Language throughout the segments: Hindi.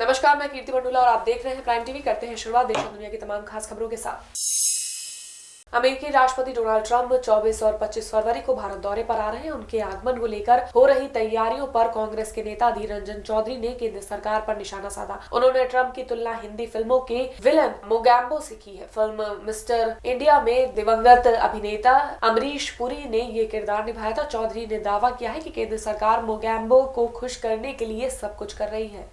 नमस्कार, मैं कीर्ति मंडूला और आप देख रहे हैं प्राइम टीवी। करते हैं शुरुआत देश और दुनिया की तमाम खास खबरों के साथ। अमेरिकी राष्ट्रपति डोनाल्ड ट्रंप 24 और 25 फरवरी को भारत दौरे पर आ रहे हैं। उनके आगमन को लेकर हो रही तैयारियों पर कांग्रेस के नेता अधीर रंजन चौधरी ने केंद्र सरकार पर निशाना साधा। उन्होंने ट्रंप की तुलना हिंदी फिल्मों के विलन मोगैम्बो से की है। फिल्म मिस्टर इंडिया में दिवंगत अभिनेता अमरीश पुरी ने ये किरदार निभाया था। चौधरी ने दावा किया है कि केंद्र सरकार मोगैम्बो को खुश करने के लिए सब कुछ कर रही है।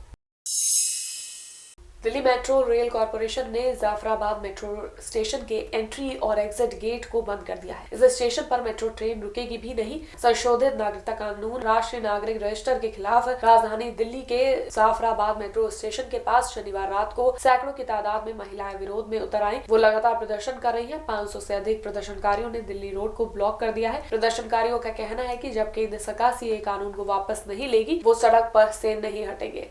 दिल्ली मेट्रो रेल कॉरपोरेशन ने जाफराबाद मेट्रो स्टेशन के एंट्री और एग्जिट गेट को बंद कर दिया है। इस स्टेशन पर मेट्रो ट्रेन रुकेगी भी नहीं। संशोधित नागरिकता कानून राष्ट्रीय नागरिक रजिस्टर के खिलाफ राजधानी दिल्ली के जाफराबाद मेट्रो स्टेशन के पास शनिवार रात को सैकड़ों की तादाद में महिलाएं विरोध में उतर आई। वो लगातार प्रदर्शन कर रही है। 500 से अधिक प्रदर्शनकारियों ने दिल्ली रोड को ब्लॉक कर दिया है। प्रदर्शनकारियों का कहना है कि जब केंद्र सरकार सीएए कानून को वापस नहीं लेगी, वो सड़क पर से नहीं हटेंगे।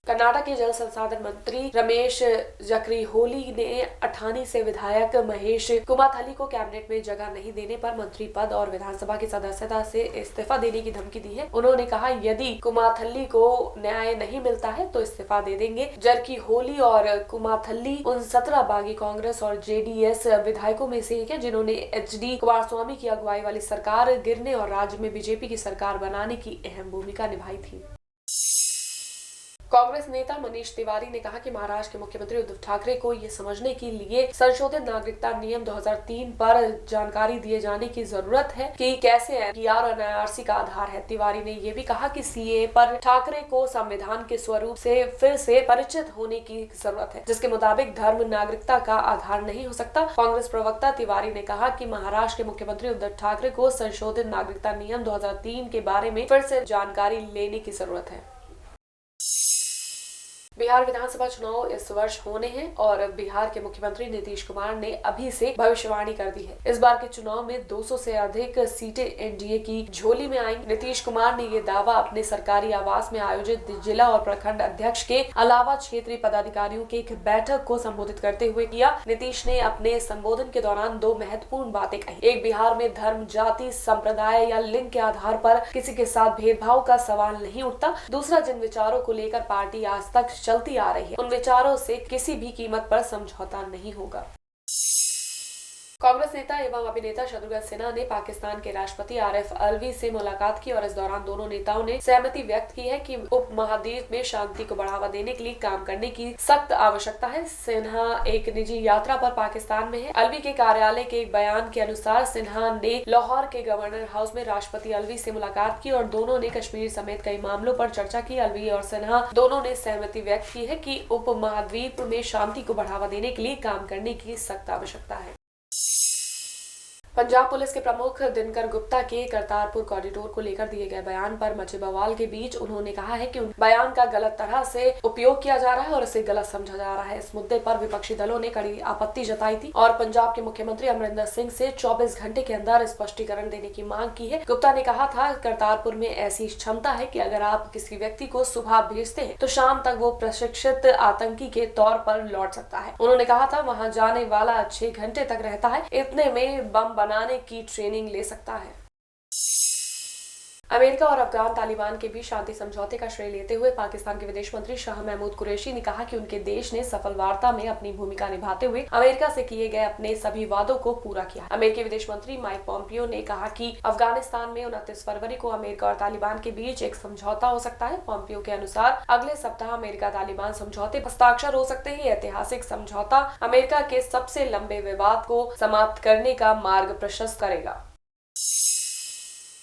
कर्नाटक के जल संसाधन मंत्री रमेश जकरीहोली ने अठानी से विधायक महेश कुमाथली को कैबिनेट में जगह नहीं देने पर मंत्री पद और विधानसभा की सदस्यता से इस्तीफा देने की धमकी दी है। उन्होंने कहा, यदि कुमाथली को न्याय नहीं मिलता है तो इस्तीफा दे देंगे। जरकीहोली और कुमाथली उन 17 बागी कांग्रेस और जेडीएस विधायकों में से एक है जिन्होंने एचडी कुमारस्वामी की अगुवाई वाली सरकार गिरने और राज्य में बीजेपी की सरकार बनाने की अहम भूमिका निभाई थी। कांग्रेस नेता मनीष तिवारी ने कहा कि महाराष्ट्र के मुख्यमंत्री उद्धव ठाकरे को ये समझने के लिए संशोधित नागरिकता नियम 2003 पर जानकारी दिए जाने की जरूरत है कि कैसे एनपीआर और एनआरसी का आधार है। तिवारी ने ये भी कहा कि सीएए पर ठाकरे को संविधान के स्वरूप से फिर से परिचित होने की जरूरत है, जिसके मुताबिक धर्म नागरिकता का आधार नहीं हो सकता। कांग्रेस प्रवक्ता तिवारी ने कहा कि महाराष्ट्र के मुख्यमंत्री उद्धव ठाकरे को संशोधित नागरिकता नियम 2003 के बारे में फिर से जानकारी लेने की जरूरत है। बिहार विधानसभा चुनाव इस वर्ष होने हैं और बिहार के मुख्यमंत्री नीतीश कुमार ने अभी से भविष्यवाणी कर दी है। इस बार के चुनाव में 200 से अधिक सीटें एनडीए की झोली में आएंगी। नीतीश कुमार ने ये दावा अपने सरकारी आवास में आयोजित जिला और प्रखंड अध्यक्ष के अलावा क्षेत्रीय पदाधिकारियों की एक बैठक को संबोधित करते हुए किया। नीतीश ने अपने संबोधन के दौरान 2 महत्वपूर्ण बातें कही। एक, बिहार में धर्म, जाति, संप्रदाय या लिंग के आधार पर किसी के साथ भेदभाव का सवाल नहीं उठता। दूसरा, जिन विचारों को लेकर पार्टी आज तक चलती आ रही है, उन विचारों से किसी भी कीमत पर समझौता नहीं होगा। कांग्रेस नेता एवं अभिनेता शत्रुघ्न सिन्हा ने पाकिस्तान के राष्ट्रपति आरिफ अलवी से मुलाकात की और इस दौरान दोनों नेताओं ने सहमति व्यक्त की है कि उपमहाद्वीप में शांति को बढ़ावा देने के लिए काम करने की सख्त आवश्यकता है। सिन्हा एक निजी यात्रा पर पाकिस्तान में है। अलवी के कार्यालय के एक बयान के अनुसार सिन्हा ने लाहौर के गवर्नर हाउस में राष्ट्रपति अलवी से मुलाकात की और दोनों ने कश्मीर समेत कई मामलों पर चर्चा की। अलवी और सिन्हा दोनों ने सहमति व्यक्त की है कि उपमहाद्वीप में शांति को बढ़ावा देने के लिए काम करने की सख्त आवश्यकता है। पंजाब पुलिस के प्रमुख दिनकर गुप्ता के करतारपुर कॉरिडोर को लेकर दिए गए बयान पर मचे बवाल के बीच उन्होंने कहा है कि उन बयान का गलत तरह से उपयोग किया जा रहा है और इसे गलत समझा जा रहा है। इस मुद्दे पर विपक्षी दलों ने कड़ी आपत्ति जताई थी और पंजाब के मुख्यमंत्री अमरिंदर सिंह से 24 घंटे के अंदर स्पष्टीकरण देने की मांग की है। गुप्ता ने कहा था, करतारपुर में ऐसी क्षमता है कि अगर आप किसी व्यक्ति को सुबह भेजते हैं तो शाम तक वो प्रशिक्षित आतंकी के तौर पर लौट सकता है। उन्होंने कहा था, वहाँ जाने वाला 6 घंटे तक रहता है, इतने में बम बनाने की ट्रेनिंग ले सकता है। अमेरिका और अफगान तालिबान के बीच शांति समझौते का श्रेय लेते हुए पाकिस्तान के विदेश मंत्री शाह महमूद कुरैशी ने कहा कि उनके देश ने सफल वार्ता में अपनी भूमिका निभाते हुए अमेरिका से किए गए अपने सभी वादों को पूरा किया। अमेरिकी विदेश मंत्री माइक पॉम्पियो ने कहा कि अफगानिस्तान में 29 फरवरी को अमेरिका और तालिबान के बीच एक समझौता हो सकता है। पॉम्पियो के अनुसार अगले सप्ताह अमेरिका तालिबान समझौते पर हस्ताक्षर हो सकते हैं। ऐतिहासिक समझौता अमेरिका के सबसे लंबे विवाद को समाप्त करने का मार्ग प्रशस्त करेगा।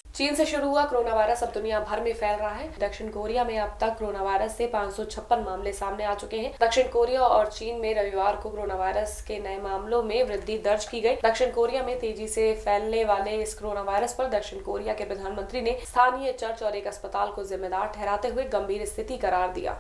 चीन से शुरू हुआ कोरोना वायरस अब दुनिया भर में फैल रहा है। दक्षिण कोरिया में अब तक कोरोना वायरस से 556 मामले सामने आ चुके हैं। दक्षिण कोरिया और चीन में रविवार को कोरोना वायरस के नए मामलों में वृद्धि दर्ज की गई। दक्षिण कोरिया में तेजी से फैलने वाले इस कोरोना वायरस पर दक्षिण कोरिया के प्रधानमंत्री ने स्थानीय चर्च और एक अस्पताल को जिम्मेदार ठहराते हुए गंभीर स्थिति करार दिया।